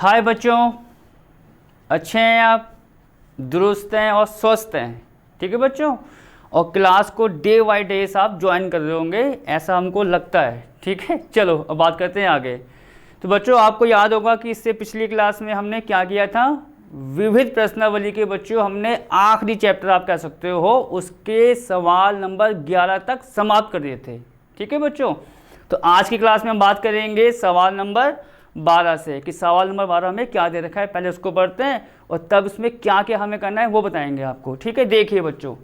हाय बच्चों, अच्छे हैं आप, दुरुस्त हैं और स्वस्थ हैं। ठीक है बच्चों, और क्लास को डे बाई डे आप ज्वाइन कर रहे होंगे, ऐसा हमको लगता है। ठीक है, चलो अब बात करते हैं आगे। तो बच्चों आपको याद होगा कि इससे पिछली क्लास में हमने क्या किया था, विविध प्रश्नावली के बच्चों हमने आखिरी चैप्टर आप कह सकते हो उसके सवाल नंबर 11 तक समाप्त कर दिए थे। ठीक है बच्चों, तो आज की क्लास में हम बात करेंगे सवाल नंबर 12 से कि सवाल नंबर 12 में क्या दे रखा है, पहले उसको पढ़ते हैं और तब इसमें क्या क्या हमें करना है वो बताएंगे आपको। ठीक है, देखिए बच्चों,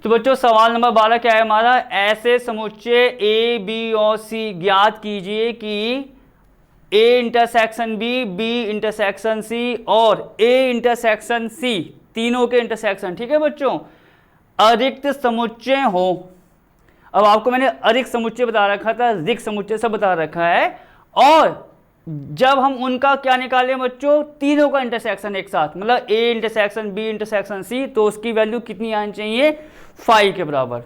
तो बच्चों सवाल नंबर 12 क्या है हमारा, ऐसे समुच्चय ए बी और सी ज्ञात कीजिए कि A intersection B, B intersection C और ए इंटरसेक्शन सी तीनों के इंटरसेक्शन, ठीक है बच्चों, अरिक्त समुच्चय हो। अब आपको मैंने अरिक्त समुच्चय बता रखा था, रिक्त समुच्चय सब बता रखा है, और जब हम उनका क्या निकालें बच्चों, तीनों का इंटरसेक्शन एक साथ, मतलब A intersection B intersection C, तो उसकी वैल्यू कितनी आनी चाहिए, 5 के बराबर।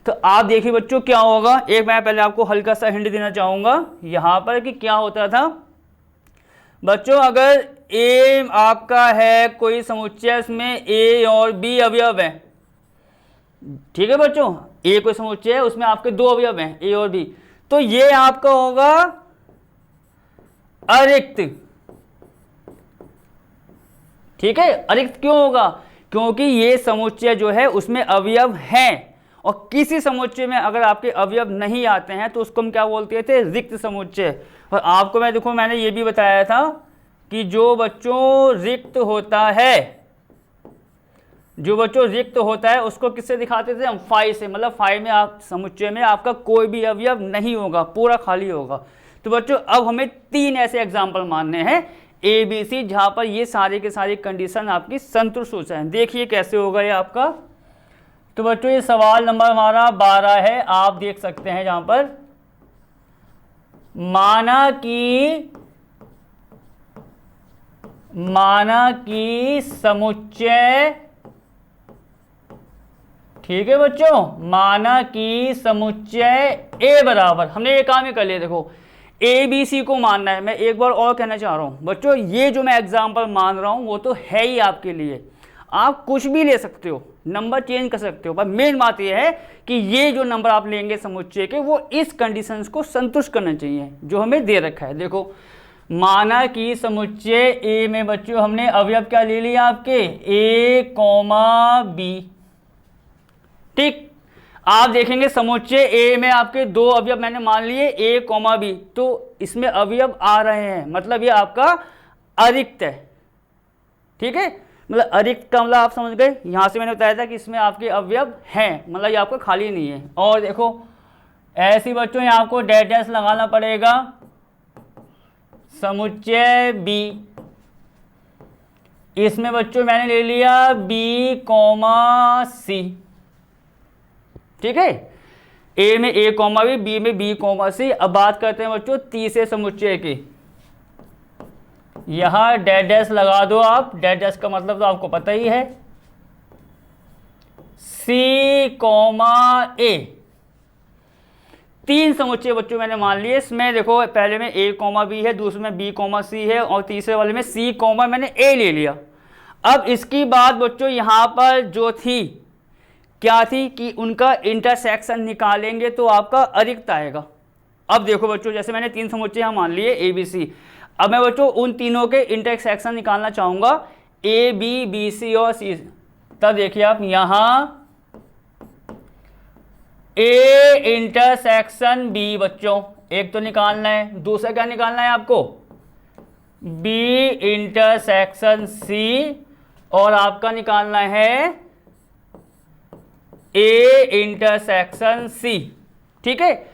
तो आप देखिए बच्चों क्या होगा, एक मैं पहले आपको हल्का सा हिंट देना चाहूंगा यहाँ पर कि क्या होता था बच्चों। अगर ए आपका है कोई समुच्चय, इसमें ए और बी अवयव है, ठीक है बच्चों, ए कोई समुच्चय है उसमें आपके दो अवयव हैं ए और बी, तो ये आपका होगा अरिक्त। ठीक है, अरिक्त क्यों होगा, क्योंकि ये समुच्चय जो है उसमें अवयव हैं, और किसी समुच्चय में अगर आपके अवयव नहीं आते हैं तो उसको हम क्या बोलते थे, रिक्त समुच्चय। और आपको मैं देखो मैंने ये भी बताया था कि जो बच्चों रिक्त होता है, जो बच्चों रिक्त होता है उसको किससे दिखाते थे हम, 5 से, मतलब 5 में आप समुच्चय में आपका कोई भी अवयव नहीं होगा, पूरा खाली होगा। तो बच्चों अब हमें 3 ऐसे एग्जाम्पल मानने हैं ए बी सी जहां पर ये सारे के सारी कंडीशन आपकी संतुष्ट हो जाए। देखिए कैसे होगा ये आपका। तो बच्चों ये सवाल नंबर हमारा 12 है, आप देख सकते हैं जहां पर माना कि समुच्चय, ठीक है बच्चों, माना कि समुच्चय ए बराबर, हमने ये काम ही कर लिया। देखो ए बी सी को मानना है। मैं एक बार और कहना चाह रहा हूं बच्चों, ये जो मैं एग्जांपल मान रहा हूं वो तो है ही आपके लिए, आप कुछ भी ले सकते हो, नंबर चेंज कर सकते हो, पर मेन बात यह है कि ये जो नंबर आप लेंगे समुच्चय के वो इस कंडीशंस को संतुष्ट करना चाहिए जो हमें दे रखा है। देखो माना कि समुच्चय ए में बच्चों हमने अवयव क्या ले लिया आपके, ए कॉमा बी। ठीक, आप देखेंगे समुच्चय ए में आपके दो अवयव मैंने मान लिए ए कॉमा बी, तो इसमें अवयव आ रहे हैं, मतलब ये आपका अरिक्त है। ठीक है, मतलब अरिक्त का मतलब आप समझ गए, यहां से मैंने बताया था कि इसमें आपके अवयव हैं, मतलब ये आपका खाली नहीं है। और देखो ऐसी बच्चों यहाँ आपको डैश डैश लगाना पड़ेगा, समुच्चय बी, इसमें बच्चों मैंने ले लिया बी कॉमा सी। ठीक है, ए में ए कॉमा बी में बी कॉमा सी। अब बात करते हैं बच्चों तीसरे समुच्चय की, यहां डैश डैश लगा दो आप, डैश डैश का मतलब तो आपको पता ही है, सी कॉमा ए। 3 समुच्चय बच्चों मैंने मान लिए, इसमें देखो पहले में ए कॉमा बी है, दूसरे में बी कॉमा सी है, और तीसरे वाले में सी कॉमा मैंने ए ले लिया। अब इसकी बात बच्चों यहां पर जो थी क्या थी कि उनका इंटरसेक्शन निकालेंगे तो आपका अरिक्त आएगा। अब देखो बच्चों जैसे मैंने 3 समुच्चय यहाँ मान लिए ए बी सी, अब मैं बच्चों उन तीनों के इंटरसेक्शन निकालना चाहूंगा, ए बी बी सी और सी। तब देखिए आप यहाँ ए इंटरसेक्शन बी बच्चों एक तो निकालना है, दूसरा क्या निकालना है आपको, बी इंटरसेक्शन सी, और आपका निकालना है ए इंटरसेक्शन सी। ठीक है,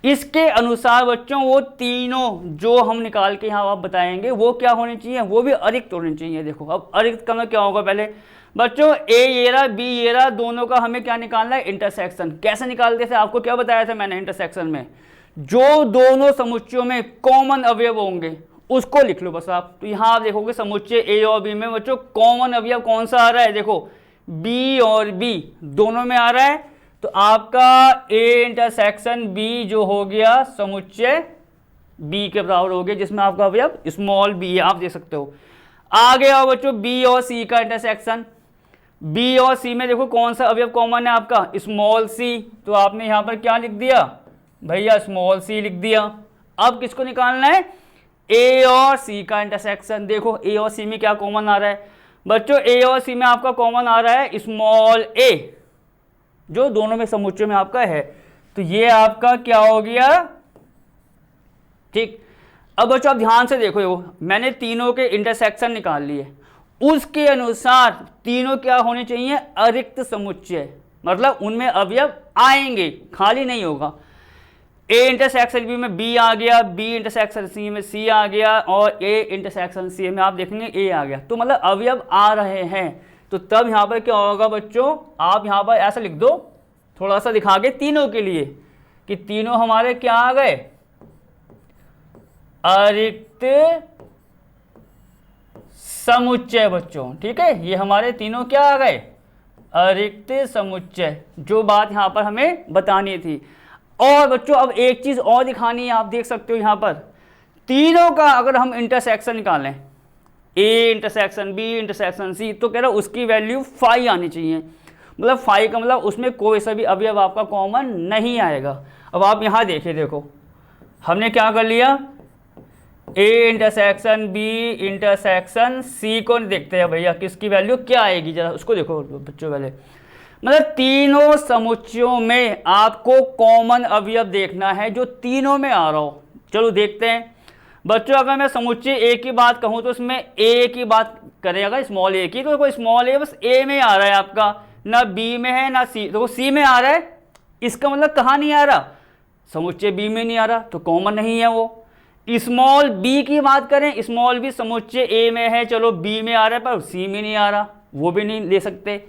इसके अनुसार बच्चों वो तीनों जो हम निकाल के यहाँ आप बताएंगे वो क्या होने चाहिए, वो भी अरिक्त होने चाहिए। देखो अब अरिक्त का मतलब क्या होगा, पहले बच्चों ए ये रहा बी ये रहा, दोनों का हमें क्या निकालना है, इंटरसेक्शन। कैसे निकालते थे आपको क्या बताया था मैंने, इंटरसेक्शन में जो दोनों समुच्चयों में कॉमन अवयव होंगे उसको लिख लो बस आप। तो यहाँ आप देखोगे समुच्चय ए और बी में बच्चों कॉमन अवयव कौन सा आ रहा है, देखो बी और बी दोनों में आ रहा है, तो आपका ए इंटरसेक्शन बी जो हो गया समुच्चय बी के बराबर हो गया, जिसमें आपका अवयव स्मॉल बी है, आप देख सकते हो। आगे आओ बच्चों, बी और सी का इंटरसेक्शन। बी और सी में देखो कौन सा अवयव कॉमन है आपका, स्मॉल सी, तो आपने यहाँ पर क्या लिख दिया भैया, स्मॉल सी लिख दिया। अब किसको निकालना है, ए और सी का इंटरसेक्शन। देखो ए और सी में क्या कॉमन आ रहा है बच्चों, ए और सी में आपका कॉमन आ रहा है स्मॉल ए, जो दोनों में समुच्चय में आपका है, तो ये आपका क्या हो गया, ठीक। अब बच्चों आप ध्यान से देखो, मैंने तीनों के इंटरसेक्शन निकाल लिए, उसके अनुसार तीनों क्या होने चाहिए, अरिक्त समुच्चय, मतलब उनमें अवयव आएंगे, खाली नहीं होगा। ए इंटरसेक्शन बी में बी आ गया, बी इंटरसेक्शन सी में सी आ गया, और ए इंटरसेक्शन सी में आप देखेंगे ए आ गया, तो मतलब अवयव आ रहे हैं। तो तब यहाँ पर क्या होगा बच्चों, आप यहाँ पर ऐसा लिख दो, थोड़ा सा दिखा के तीनों के लिए, कि तीनों हमारे क्या आ गए, अरिक्त समुच्चय बच्चों, ठीक है। ये हमारे तीनों क्या आ गए, अरिक्त समुच्चय, जो बात यहाँ पर हमें बतानी थी। और बच्चों अब एक चीज और दिखानी है, आप देख सकते हो यहाँ पर तीनों का अगर हम इंटरसेक्शन निकालें, A intersection B intersection C, तो कह रहा है उसकी वैल्यू 5 आनी चाहिए, मतलब 5 का मतलब उसमें कोई सा भी अवयव आपका कॉमन नहीं आएगा। अब आप यहाँ देखिए, देखो हमने क्या कर लिया, A intersection B intersection C को देखते हैं भैया किसकी वैल्यू क्या आएगी, जरा उसको देखो बच्चों पहले। मतलब तीनों समुच्चयों में आपको कॉमन अवयव देखना है जो तीनों में आ रहा हो। चलो देखते हैं बच्चों, अगर मैं समुच्चय ए की बात कहूँ तो उसमें ए की बात करें अगर स्मॉल ए की, तो कोई स्मॉल ए बस ए में आ रहा है आपका, ना बी में है ना सी, तो सी में आ रहा है, इसका मतलब कहाँ नहीं आ रहा, समुच्चय बी में नहीं आ रहा, तो कॉमन नहीं है वो। स्मॉल बी की बात करें, स्मॉल बी समुच्चय ए में है, चलो बी में आ रहा है पर सी में नहीं आ रहा, वो भी नहीं ले सकते।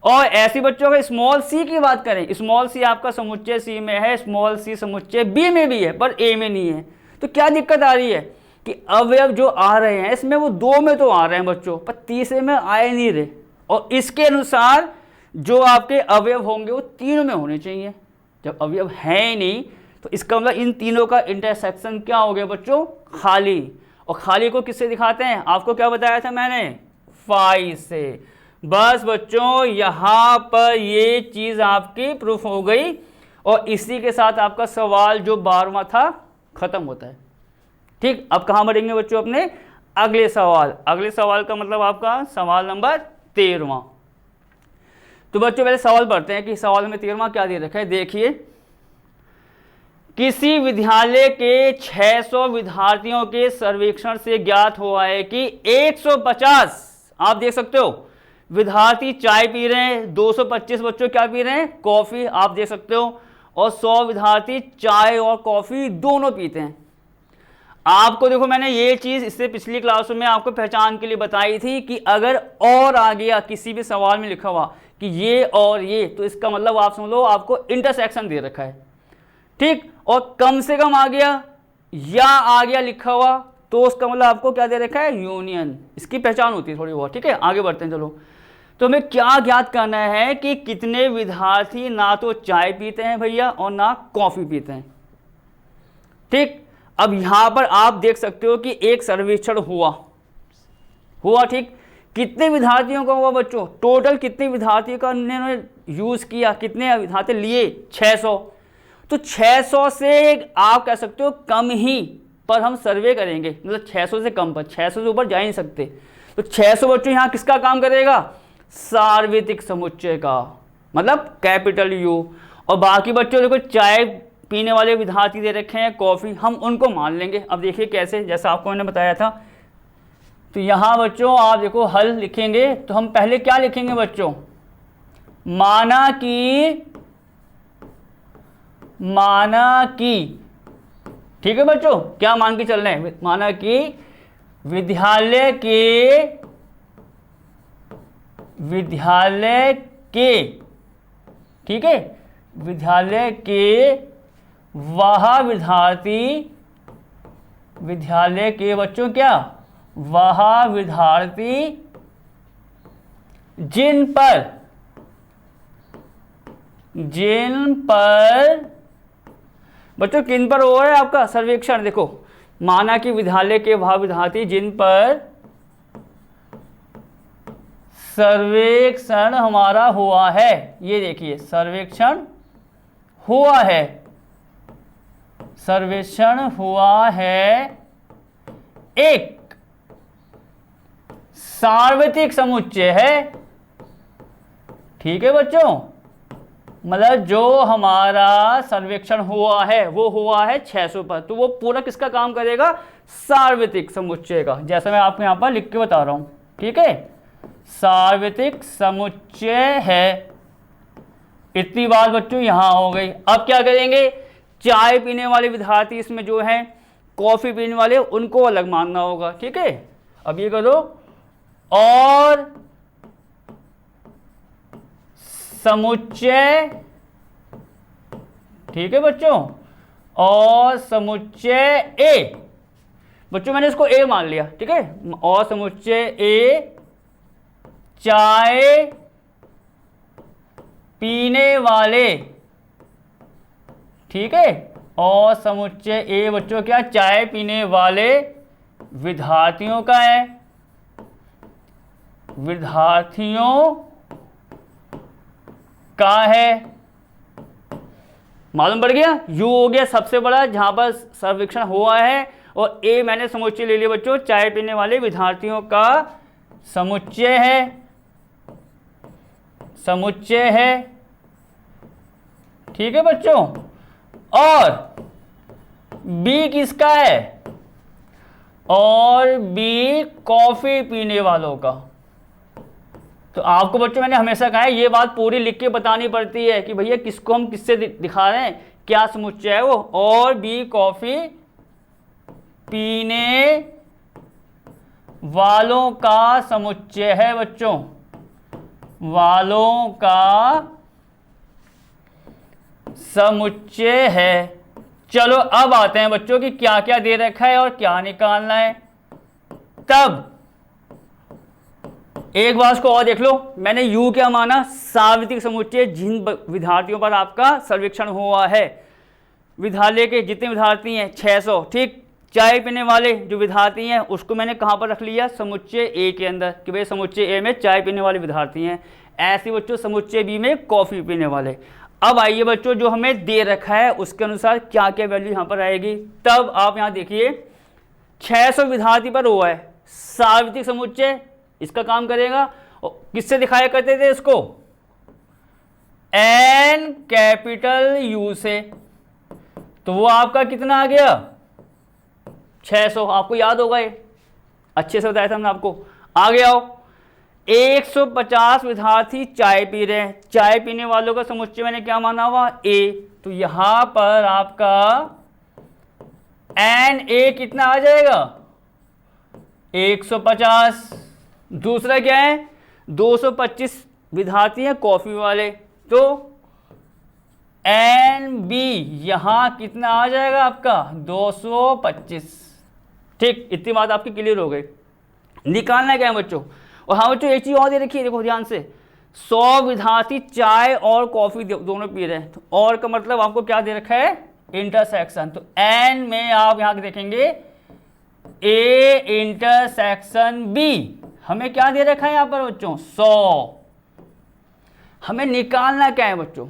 और ऐसी बच्चों का स्मॉल सी की बात करें, स्मॉल सी आपका समुच्चय सी में है, स्मॉल सी समुच्चय बी में भी है पर ए में नहीं है, तो क्या दिक्कत आ रही है कि अवयव जो आ रहे हैं इसमें वो 2 में तो आ रहे हैं बच्चों, पर तीसरे में आए नहीं रहे, और इसके अनुसार जो आपके अवयव होंगे वो तीनों में होने चाहिए। जब अवयव है ही नहीं तो इसका मतलब इन तीनों का इंटरसेक्शन क्या हो गया बच्चों, खाली। और खाली को किससे दिखाते हैं, आपको क्या बताया था मैंने, 5 से। बस बच्चों यहाँ पर ये चीज़ आपकी प्रूफ हो गई, और इसी के साथ आपका सवाल जो 12वां था खत्म होता है। ठीक, अब कहाँ बढ़ेंगे बच्चों, अपने अगले सवाल। अगले सवाल का मतलब आपका सवाल नंबर 13वां। तो बच्चों पहले सवाल पढ़ते हैं कि सवाल में 13वां क्या दे रखा है। देखिए, किसी विद्यालय के 600 विद्यार्थियों के सर्वेक्षण से ज्ञात हुआ है कि 150, आप देख सकते हो, विद्यार्थी चाय पी रहे हैं, 225 बच्चों क्या पी रहे हैं, कॉफ़ी, आप देख सकते हो, और 100 विद्यार्थी चाय और कॉफ़ी दोनों पीते हैं। आपको देखो मैंने ये चीज़ इससे पिछली क्लासों में आपको पहचान के लिए बताई थी कि अगर और आ गया किसी भी सवाल में लिखा हुआ कि ये और ये, तो इसका मतलब आप समझ लो आपको इंटरसेक्शन दे रखा है। ठीक, और कम से कम आ गया या आ गया लिखा हुआ तो उसका मतलब आपको क्या दे रखा है, यूनियन। इसकी पहचान होती है थोड़ी बहुत। ठीक है, आगे बढ़ते हैं। चलो, तो हमें क्या ज्ञात करना है कि कितने विद्यार्थी ना तो चाय पीते हैं भैया और ना कॉफ़ी पीते हैं। ठीक, अब यहाँ पर आप देख सकते हो कि एक सर्वेक्षण हुआ। ठीक, कितने विद्यार्थियों का हुआ बच्चों, टोटल कितने विद्यार्थियों का उन्होंने यूज़ किया, कितने विद्यार्थी लिए, 600। तो 600 से आप कह सकते हो कम ही पर हम सर्वे करेंगे, मतलब 600 से कम पर, 600 से ऊपर जा ही नहीं सकते। तो 600 बच्चों यहाँ किसका काम करेगा, सार्वत्रिक समुच्चय का, मतलब कैपिटल यू। और बाकी बच्चों देखो चाय पीने वाले विद्यार्थी दे रखे हैं, कॉफ़ी, हम उनको मान लेंगे। अब देखिए कैसे, जैसा आपको मैंने बताया था। तो यहाँ बच्चों आप देखो हल लिखेंगे, तो हम पहले क्या लिखेंगे बच्चों, माना कि, ठीक है बच्चों, क्या मान के चल रहे हैं, माना कि विद्यालय के, ठीक है, विद्यालय के वह विद्यालय के बच्चों क्या, वह विद्यार्थी जिन पर बच्चों किन पर हो रहा है आपका सर्वेक्षण। देखो माना कि विद्यालय के वह विद्यार्थी जिन पर सर्वेक्षण हमारा हुआ है, ये देखिए सर्वेक्षण हुआ है, सर्वेक्षण हुआ है एक सार्वत्रिक समुच्चय है। ठीक है बच्चों, मतलब जो हमारा सर्वेक्षण हुआ है वो हुआ है 600 पर, तो वो पूरा किसका काम करेगा? सार्वत्रिक समुच्चय का, जैसा मैं आपको यहां पर लिख के बता रहा हूं। ठीक है, सार्वत्रिक समुच्चय है। इतनी बात बच्चों यहां हो गई। अब क्या करेंगे? चाय पीने वाले विद्यार्थी इसमें जो है, कॉफी पीने वाले, उनको अलग मानना होगा। ठीक है, अब ये करो, और समुच्चय, ठीक है बच्चों, और समुच्चय ए, बच्चों मैंने इसको ए मान लिया। ठीक है, और समुच्चय ए चाय पीने वाले, ठीक है, और समुच्चय ए बच्चों क्या? चाय पीने वाले विद्यार्थियों का है, विद्यार्थियों का है। मालूम पड़ गया? यू हो गया सबसे बड़ा जहां पर सर्वेक्षण हुआ है, और ए मैंने समुच्चय ले लिया बच्चों, चाय पीने वाले विद्यार्थियों का समुच्चय है, समुच्चय है। ठीक है बच्चों, और बी किसका है? और बी कॉफी पीने वालों का। तो आपको बच्चों मैंने हमेशा कहा है, ये बात पूरी लिख के बतानी पड़ती है कि भैया किसको हम किससे दिखा रहे हैं, क्या समुच्चय है वो। और बी कॉफी पीने वालों का समुच्चय है बच्चों, वालों का समुच्चय है। चलो अब आते हैं बच्चों कि क्या क्या दे रखा है और क्या निकालना है। तब एक बात को और देख लो, मैंने यू क्या माना? सार्वत्रिक समुच्चय जिन विद्यार्थियों पर आपका सर्वेक्षण हुआ है, विद्यालय के जितने विद्यार्थी हैं 600। ठीक, चाय पीने वाले जो विद्यार्थी हैं उसको मैंने कहां पर रख लिया? समुच्चय ए के अंदर, कि भाई समुच्चय ए में चाय पीने वाले विद्यार्थी हैं। ऐसे बच्चों समुच्चय बी में कॉफी पीने वाले। अब आइए बच्चों, जो हमें दे रखा है उसके अनुसार क्या क्या वैल्यू यहां पर आएगी। तब आप यहां देखिए 600 विद्यार्थी पर हुआ है, सार्वत्रिक समुच्चय इसका काम करेगा। किससे दिखाया करते थे इसको? एन कैपिटल यू से। तो वो आपका कितना आ गया? 600। आपको याद होगा, ये अच्छे से बताया था हमने आपको। आगे आओ, 150 विद्यार्थी चाय पी रहे हैं, चाय पीने वालों का समुच्चय मैंने क्या माना हुआ? ए। तो यहां पर आपका एन ए कितना आ जाएगा? 150। दूसरा क्या है? 225 विद्यार्थी हैं कॉफी वाले, तो एन बी यहां कितना आ जाएगा आपका? 225। ठीक, इतनी बात आपकी क्लियर हो गई। निकालना क्या है बच्चों? और हाँ बच्चों, एक चीज और दे रखी है, देखो ध्यान से, 100 विद्यार्थी चाय और कॉफी दोनों पी रहे हैं। तो और का मतलब आपको क्या दे रखा है? इंटरसेक्शन। तो एन में आप यहां देखेंगे ए इंटरसेक्शन बी, हमें क्या दे रखा है यहां पर बच्चों? 100। हमें निकालना क्या है बच्चों?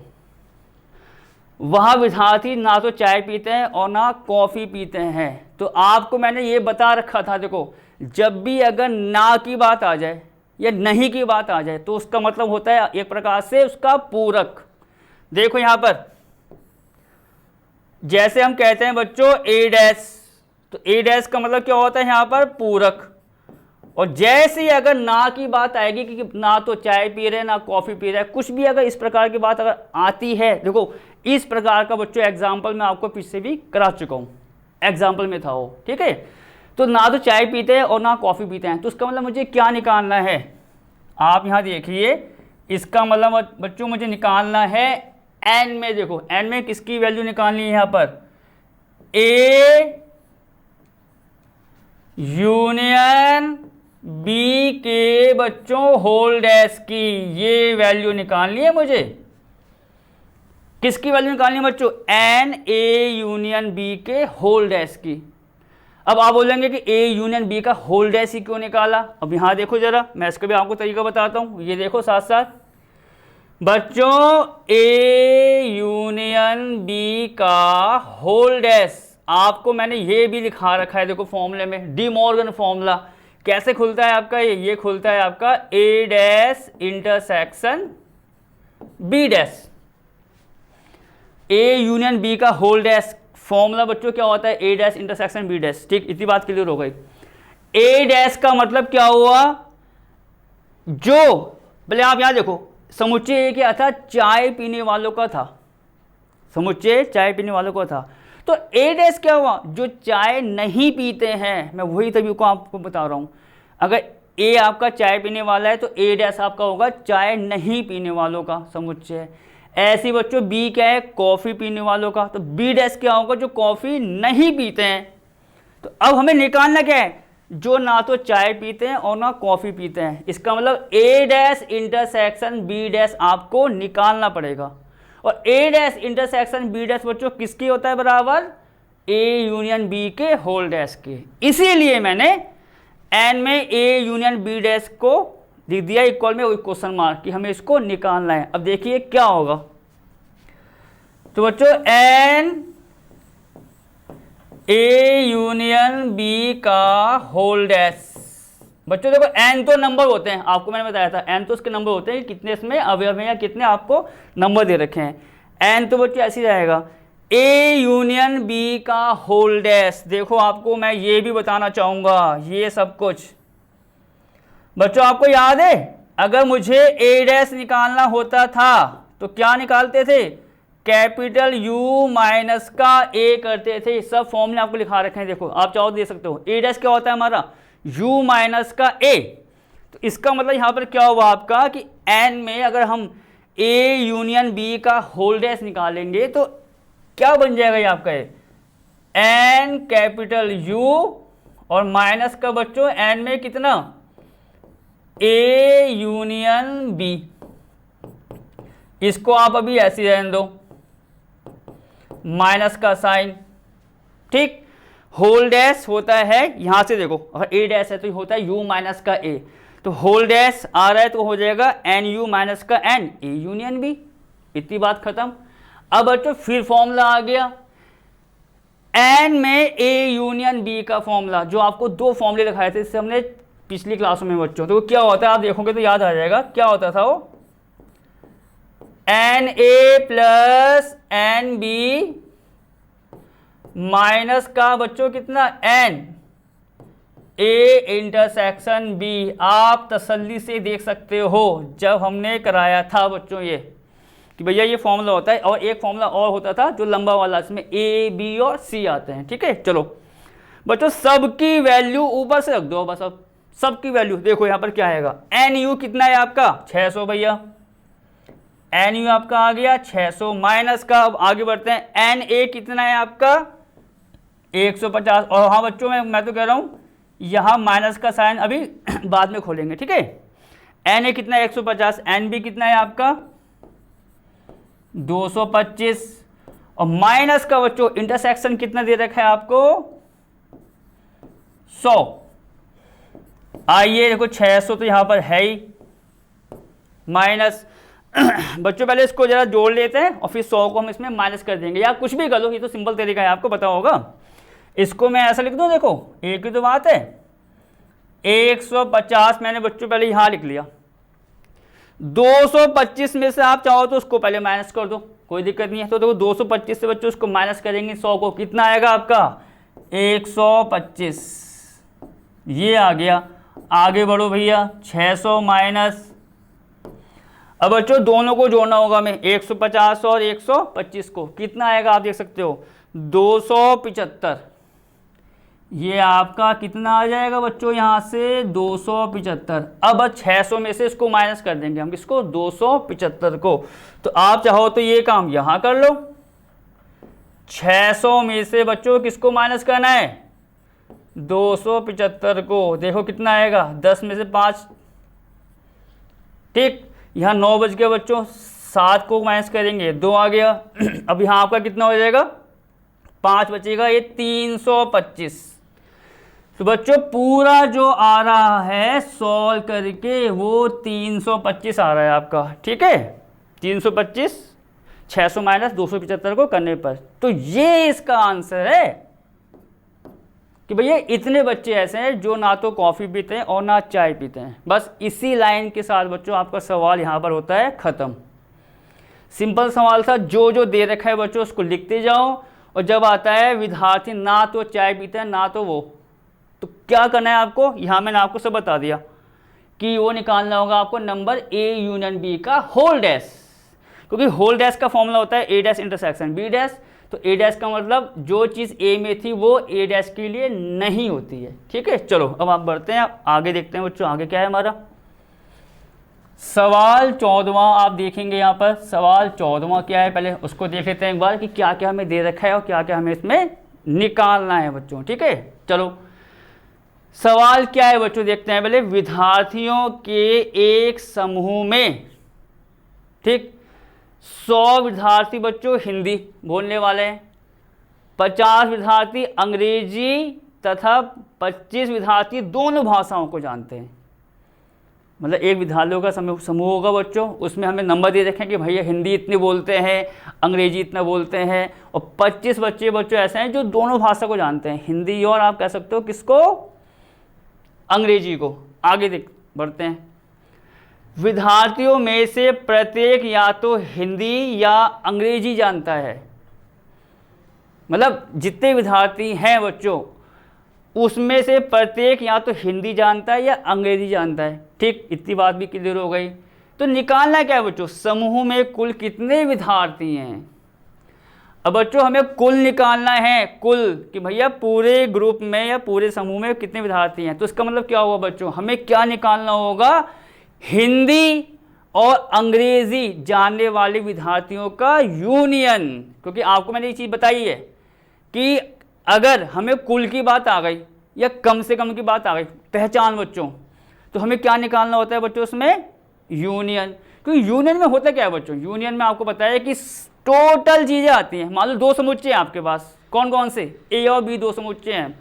वह विद्यार्थी ना तो चाय पीते हैं और ना कॉफी पीते हैं। तो आपको मैंने ये बता रखा था, देखो जब भी अगर ना की बात आ जाए या नहीं की बात आ जाए तो उसका मतलब होता है एक प्रकार से उसका पूरक। देखो यहां पर जैसे हम कहते हैं बच्चों ए डैश, तो ए डैश का मतलब क्या होता है यहां पर? पूरक। और जैसे ही अगर ना की बात आएगी कि ना तो चाय पी रहे ना कॉफी पी रहे, कुछ भी अगर इस प्रकार की बात अगर आती है, देखो इस प्रकार का बच्चों एग्जाम्पल मैं आपको पीछे भी करा चुका हूं, एग्जाम्पल में था वो। ठीक है, तो ना तो चाय पीते हैं और ना कॉफी पीते हैं, तो उसका मतलब मुझे क्या निकालना है? आप यहां देखिए, इसका मतलब बच्चों मुझे निकालना है एन में। देखो एन में किसकी वैल्यू निकालनी है? यहां पर ए यूनियन बी के बच्चों होल डैश की, ये वैल्यू निकालनी है मुझे। किसकी वैल्यू निकालनी है बच्चों? एन ए यूनियन बी के होल डैश की। अब आप बोलेंगे कि ए यूनियन बी का होल डैश ही क्यों निकाला। अब यहाँ देखो जरा, मैं इसका भी आपको तरीका बताता हूँ, ये देखो साथ साथ बच्चों, ए यूनियन बी का होल डैश आपको मैंने ये भी लिखा रखा है, देखो फॉर्मूले में, डी मॉर्गन फॉर्मूला कैसे खुलता है आपका, ये खुलता है आपका A dash intersection B dash. A union B का होल डैश फॉर्मूला बच्चों क्या होता है, A dash intersection B dash. ठीक, इतनी बात क्लियर हो गई। ए डैश का मतलब क्या हुआ, जो पहले आप यहां देखो, समुच्चय ए क्या था, चाय पीने वालों का था, समुच्चय चाय पीने वालों का था। तो ए डैश क्या हुआ, जो चाय नहीं पीते हैं, मैं वही तभी को आपको बता रहा हूं। अगर ए आपका चाय पीने वाला है तो ए डैश आपका होगा चाय नहीं पीने वालों का समुच्चय। ऐसी बच्चों बी क्या है, कॉफ़ी पीने वालों का, तो बी डैश क्या होगा, जो कॉफ़ी नहीं पीते हैं। तो अब हमें निकालना क्या है, जो ना तो चाय पीते हैं और ना कॉफ़ी पीते हैं। इसका मतलब ए डैश इंटरसेक्शन बी डैश आपको निकालना पड़ेगा। और ए डैश इंटरसेक्शन बी डैश बच्चों किसकी होता है, बराबर ए यूनियन बी के होल डैश के। इसीलिए मैंने एन में ए यूनियन बी डैश को लिख दिया इक्वल में क्वेश्चन मार्क कि हमें इसको निकालना है। अब देखिए क्या होगा, तो बच्चों एन ए यूनियन बी का होल डैश, बच्चों देखो एन तो नंबर होते हैं, आपको मैंने बताया था एन तो उसके नंबर होते हैं कि कितने इसमें अवयव हैं या कितने आपको नंबर दे रखे हैं। एन तो बच्चों ऐसे ही रहेगा, ए यूनियन बी का होल डैश। देखो आपको मैं ये भी बताना चाहूंगा, ये सब कुछ बच्चों आपको याद है, अगर मुझे ए डैश निकालना होता था तो क्या निकालते थे, कैपिटल यू माइनस का ए करते थे। सब फॉर्मूले आपको लिखा रखे हैं, देखो आप चाहो दे सकते हो। ए डैश क्या होता है हमारा, u माइनस का ए। तो इसका मतलब यहाँ पर क्या हुआ आपका कि n में अगर हम a यूनियन b का होल डैश निकालेंगे तो क्या बन जाएगा ये आपका n कैपिटल U और माइनस का बच्चों n में कितना a यूनियन b। इसको आप अभी ऐसे रहने दो, माइनस का साइन। ठीक, होल डैश होता है यहां से देखो, अगर ए डैश है तो होता है u माइनस का a, तो होल डैश आ रहा है तो हो जाएगा एन यू माइनस का एन ए यूनियन बी। इतनी बात खत्म। अब बच्चों फिर फॉर्मूला आ गया एन में ए यूनियन बी का फॉर्मूला, जो आपको दो फॉर्मूले दिखाए थे इससे हमने पिछली क्लासों में बच्चों। तो क्या होता है आप देखोगे तो याद आ जाएगा, क्या होता था वो, N A plus N B minus का बच्चों कितना एन ए इंटरसेक्शन बी। आप तसल्ली से देख सकते हो जब हमने कराया था बच्चों ये कि भैया ये फॉर्मूला होता है, और एक फॉर्मूला और होता था जो लंबा वाला, इसमें ए बी और सी आते हैं। ठीक है, चलो बच्चों सबकी वैल्यू ऊपर से रख दो बस। अब सबकी वैल्यू देखो यहाँ पर क्या आएगा, एन यू कितना है आपका 600 भैया, एन यू आपका आ गया 600 माइनस का, अब आगे बढ़ते हैं एन ए कितना है आपका 150। और हाँ बच्चों मैं तो कह रहा हूँ यहाँ माइनस का साइन अभी बाद में खोलेंगे। ठीक है, एन ए कितना है 150, एन बी कितना है आपका 225 और माइनस का बच्चों इंटरसेक्शन कितना दे रखा है आपको 100। आइए देखो 600 तो यहाँ पर है ही, माइनस बच्चों पहले इसको जरा जोड़ लेते हैं और फिर 100 को हम इसमें माइनस कर देंगे, या कुछ भी कर लो, ये तो सिंपल तरीका है आपको पता होगा। इसको मैं ऐसा लिख दूं, देखो एक ही तो बात है, 150 मैंने बच्चों पहले यहाँ लिख लिया, 225 में से आप चाहो तो उसको पहले माइनस कर दो, कोई दिक्कत नहीं है। तो देखो 225 से बच्चों उसको माइनस करेंगे 100 को, कितना आएगा आपका 125, ये आ गया। आगे बढ़ो भैया 600 माइनस, अब बच्चों दोनों को जोड़ना होगा मैं 150 और 125 को, कितना आएगा आप देख सकते हो 275। ये आपका कितना आ जाएगा बच्चों यहाँ से 275। अब 600 में से इसको माइनस कर देंगे हम, इसको 275 को। तो आप चाहो तो ये काम यहाँ कर लो, 600 में से बच्चों किसको माइनस करना है 275 को। देखो कितना आएगा 10 में से 5। ठीक, यहाँ 9 बज गया बच्चों, 7 को माइनस करेंगे 2 आ गया। अब यहाँ आपका कितना हो जाएगा 5 बचेगा, ये 325। तो बच्चों पूरा जो आ रहा है सॉल्व करके वो 325 आ रहा है आपका, ठीक है। 325 600 माइनस 275 को करने पर, तो ये इसका आंसर है कि भैया इतने बच्चे ऐसे हैं जो ना तो कॉफ़ी पीते हैं और ना चाय पीते हैं। बस इसी लाइन के साथ बच्चों आपका सवाल यहाँ पर होता है ख़त्म। सिंपल सवाल था, जो जो दे रखा है बच्चों उसको लिखते जाओ, और जब आता है विद्यार्थी ना तो चाय पीते हैं ना तो वो, तो क्या करना है आपको, यहाँ मैंने आपको सब बता दिया कि वो निकालना होगा आपको नंबर ए यूनियन बी का होल डैश, क्योंकि होल डैश का फॉर्मूला होता है A dash intersection B dash. तो ए डैश का मतलब जो चीज़ ए में थी वो ए डैश के लिए नहीं होती है, ठीक है। चलो अब आप बढ़ते हैं, आगे देखते हैं बच्चों आगे क्या है हमारा। सवाल 14वां आप देखेंगे यहाँ पर, सवाल 14वां क्या है पहले उसको देख लेते हैं एक बार कि क्या क्या हमें दे रखा है और क्या क्या हमें इसमें निकालना है बच्चों, ठीक है। चलो सवाल क्या है बच्चों देखते हैं पहले। विद्यार्थियों के एक समूह में, ठीक, 100 विद्यार्थी बच्चों हिंदी बोलने वाले हैं, 50 विद्यार्थी अंग्रेजी तथा 25 विद्यार्थी दोनों भाषाओं को जानते हैं। मतलब एक विद्यालयों का समूह होगा बच्चों, उसमें हमें नंबर दे रखे हैं कि भैया हिंदी इतने बोलते हैं, अंग्रेजी इतना बोलते हैं, और 25 बच्चे बच्चों ऐसे हैं जो दोनों भाषा को जानते हैं, हिंदी और आप कह सकते हो किसको, अंग्रेजी को। आगे बढ़ते हैं। विद्यार्थियों में से प्रत्येक या तो हिंदी या अंग्रेजी जानता है, मतलब जितने विद्यार्थी हैं बच्चों उसमें से प्रत्येक या तो हिंदी जानता है या अंग्रेजी जानता है, ठीक। इतनी बात भी क्लियर हो गई। तो निकालना क्या है बच्चों, समूह में कुल कितने विद्यार्थी हैं। अब बच्चों हमें कुल निकालना है, कुल, कि भैया पूरे ग्रुप में या पूरे समूह में कितने विद्यार्थी हैं। तो इसका मतलब क्या हुआ बच्चों, हमें क्या निकालना होगा, हिंदी और अंग्रेजी जानने वाले विद्यार्थियों का यूनियन। क्योंकि आपको मैंने ये चीज़ बताई है कि अगर हमें कुल की बात आ गई या कम से कम की बात आ गई, पहचान बच्चों, तो हमें क्या निकालना होता है बच्चों उसमें, यूनियन। क्योंकि यूनियन में होता क्या है बच्चों, यूनियन में आपको पता है कि टोटल चीज़ें आती हैं। मान लो दो समुच्चय हैं आपके पास, कौन कौन से, ए और बी दो समुच्चय हैं।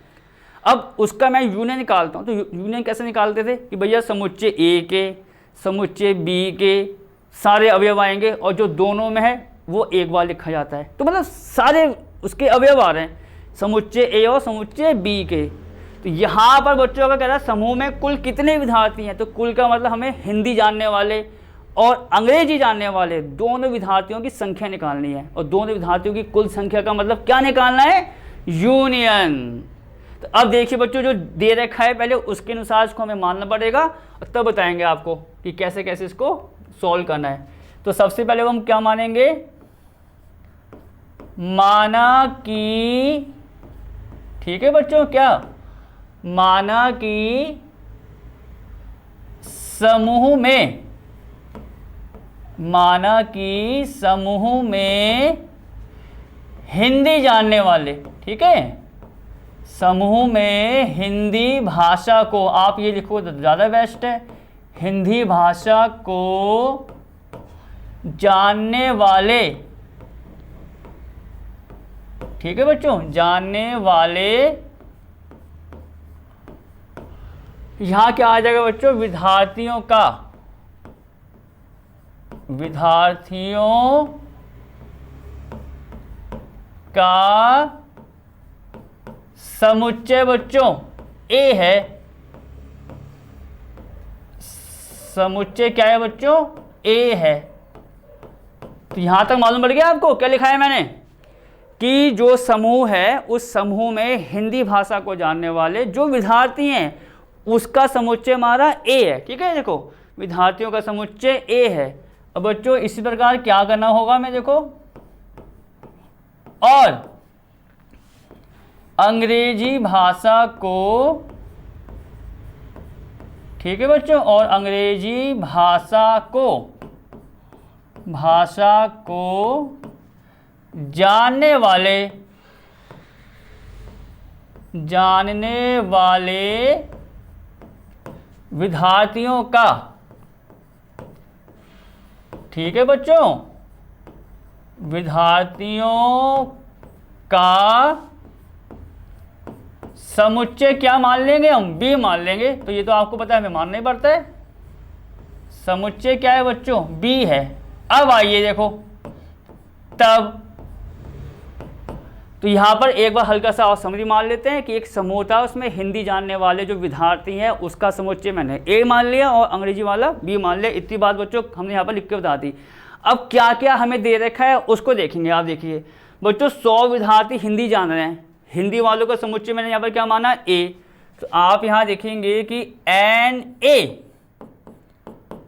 अब उसका मैं यूनियन निकालता हूँ, तो यूनियन कैसे निकालते थे कि भैया समुच्चय ए के समुच्चय बी के सारे अवयव आएंगे और जो दोनों में है वो एक बार लिखा जाता है। तो मतलब सारे उसके अवयव आ रहे हैं, समुच्चय ए और समुच्चय बी के। तो यहाँ पर बच्चों अगर कह रहा है समूह में कुल कितने विद्यार्थी हैं, तो कुल का मतलब हमें हिंदी जानने वाले और अंग्रेजी जानने वाले दोनों विद्यार्थियों की संख्या निकालनी है, और दोनों विद्यार्थियों की कुल संख्या का मतलब क्या निकालना है, यूनियन। तो अब देखिए बच्चों जो दे रखा है पहले उसके अनुसार इसको हमें मानना पड़ेगा, और तब बताएंगे आपको कि कैसे कैसे इसको सॉल्व करना है। तो सबसे पहले हम क्या मानेंगे, माना कि, ठीक है बच्चों, क्या माना कि समूह में, माना कि समूह में हिंदी जानने वाले, ठीक है, समूह में हिंदी भाषा को, आप ये लिखो तो ज़्यादा बेस्ट है, हिंदी भाषा को जानने वाले, ठीक है बच्चों, जानने वाले, यहां क्या आ जाएगा बच्चों, विद्यार्थियों का, विद्यार्थियों का समुच्चय बच्चों ए है, समुच्चय क्या है बच्चों, ए है। तो यहां तक मालूम पड़ गया आपको क्या लिखा है मैंने, कि जो समूह है उस समूह में हिंदी भाषा को जानने वाले जो विद्यार्थी हैं उसका समुच्चय हमारा ए है, ठीक है। देखो विद्यार्थियों का समुच्चय ए है। अब बच्चों इसी प्रकार क्या करना होगा हमें, देखो, और अंग्रेजी भाषा को, ठीक है बच्चों, और अंग्रेजी भाषा को जानने वाले विद्यार्थियों का, ठीक है बच्चों, विद्यार्थियों का समुच्चय क्या मान लेंगे हम, बी मान लेंगे। तो ये तो आपको पता है, हमें मानना ही पड़ता है। समुच्चय क्या है बच्चों, बी है। अब आइए देखो, तब तो यहाँ पर एक बार हल्का सा और समरी मान लेते हैं कि एक समूह था, उसमें हिंदी जानने वाले जो विद्यार्थी हैं उसका समुच्चय मैंने ए मान लिया और अंग्रेजी वाला बी मान लिया। इतनी बात बच्चों हमने यहाँ पर लिख के बता दी। अब क्या क्या हमें दे रखा है उसको देखेंगे। आप देखिए बच्चों, 100 विद्यार्थी हिंदी जान रहे हैं, हिंदी वालों का समुच्चय मैंने यहाँ पर क्या माना, ए। तो आप यहाँ देखेंगे कि एन ए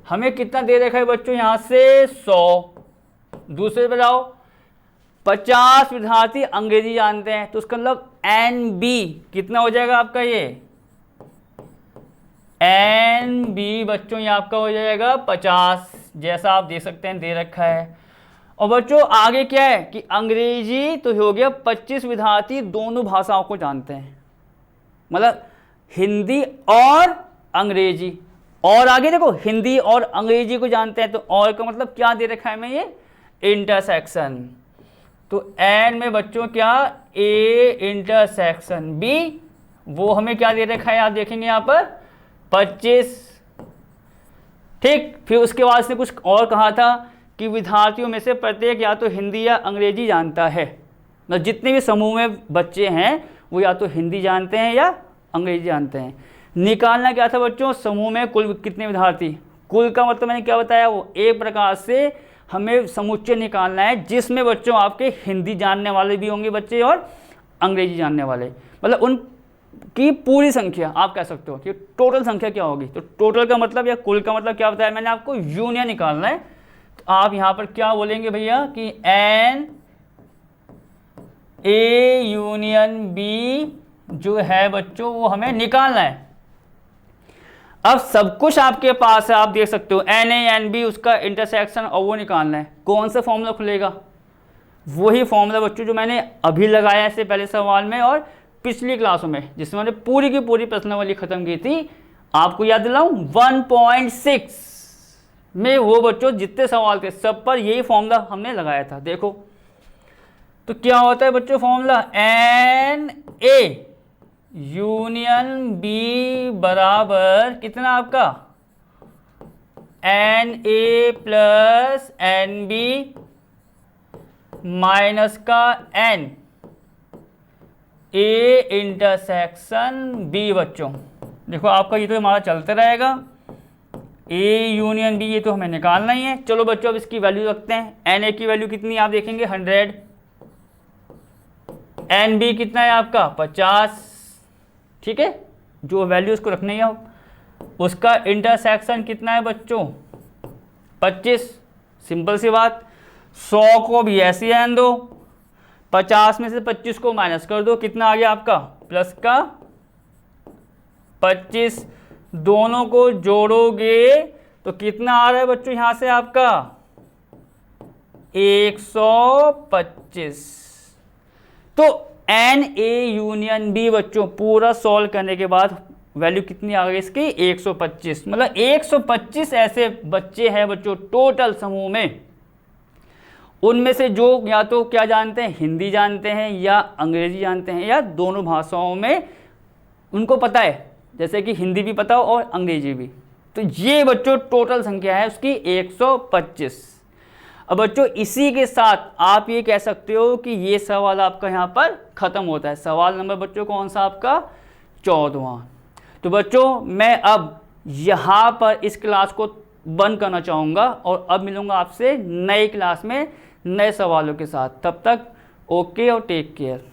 हमें कितना दे रखा है बच्चों, यहाँ से 100। दूसरे बताओ, 50 विद्यार्थी अंग्रेजी जानते हैं, तो उसका मतलब एन बी कितना हो जाएगा आपका, ये एन बी बच्चों ये आपका हो जाएगा 50, जैसा आप देख सकते हैं दे रखा है। और बच्चों आगे क्या है कि अंग्रेजी तो हो गया, 25 विद्यार्थी दोनों भाषाओं को जानते हैं, मतलब हिंदी और अंग्रेजी। और आगे देखो, हिंदी और अंग्रेजी को जानते हैं, तो और का मतलब क्या दे रखा है हमें, ये इंटरसेक्शन। तो एन में बच्चों क्या, ए इंटरसेक्शन बी, वो हमें क्या दे रखा है, आप देखेंगे यहाँ पर 25। ठीक, फिर उसके बाद इसने कुछ और कहा था कि विद्यार्थियों में से प्रत्येक या तो हिंदी या अंग्रेजी जानता है। मतलब जितने भी समूह में बच्चे हैं वो या तो हिंदी जानते हैं या अंग्रेजी जानते हैं। निकालना क्या था बच्चों, समूह में कुल कितने विद्यार्थी, कुल का मतलब मैंने क्या बताया, वो एक प्रकार से हमें समुच्चय निकालना है जिसमें बच्चों आपके हिंदी जानने वाले भी होंगे बच्चे और अंग्रेजी जानने वाले, मतलब उन की पूरी संख्या आप कह सकते हो कि टोटल संख्या क्या होगी। तो टोटल का मतलब या कुल का मतलब क्या बताया मैंने आपको, यूनियन निकालना है। तो आप यहाँ पर क्या बोलेंगे भैया कि एन ए यूनियन बी जो है बच्चों वो हमें निकालना है। अब सब कुछ आपके पास है, आप देख सकते हो एन ए एन बी उसका इंटरसेक्शन और वो निकालना है। कौन सा फॉर्मूला खुलेगा, वही फॉर्मूला बच्चों जो मैंने अभी लगाया इससे पहले सवाल में और पिछली क्लासों में, जिसमें मैंने पूरी की पूरी प्रश्नावली खत्म की थी। आपको याद दिलाऊं 1.6 में वो बच्चों जितने सवाल थे सब पर यही फॉर्मूला हमने लगाया था। देखो तो क्या होता है बच्चों formula, N A union B बराबर कितना आपका, N A plus N B minus का एन ए इंटरसेक्शन बी। बच्चों देखो आपका ये तो हमारा चलता रहेगा, ए यूनियन बी ये तो हमें निकालना ही है। चलो बच्चों अब इसकी वैल्यू रखते हैं। एन ए की वैल्यू कितनी आप देखेंगे 100, एन बी कितना है आपका 50। ठीक है, जो वैल्यू उसको रखनी है। उसका इंटरसेक्शन कितना है बच्चों 25। सिंपल सी बात, 100 को भी ऐसे रहने दो, 50 में से 25 को माइनस कर दो, कितना आ गया आपका प्लस का 25। दोनों को जोड़ोगे तो कितना आ रहा है बच्चों यहाँ से आपका 125। तो एन ए यूनियन बी बच्चों पूरा सॉल्व करने के बाद वैल्यू कितनी आ गई इसकी 125। मतलब 125 ऐसे बच्चे हैं बच्चों टोटल समूह में, उनमें से जो या तो क्या जानते हैं, हिंदी जानते हैं या अंग्रेजी जानते हैं या दोनों भाषाओं में उनको पता है, जैसे कि हिंदी भी पता हो और अंग्रेजी भी। तो ये बच्चों टोटल संख्या है उसकी 125। अब बच्चों इसी के साथ आप ये कह सकते हो कि ये सवाल आपका यहाँ पर ख़त्म होता है। सवाल नंबर बच्चों कौन सा आपका 14वां। तो बच्चों मैं अब यहाँ पर इस क्लास को बंद करना चाहूँगा और अब मिलूँगा आपसे नई क्लास में नए सवालों के साथ। तब तक ओके और टेक केयर।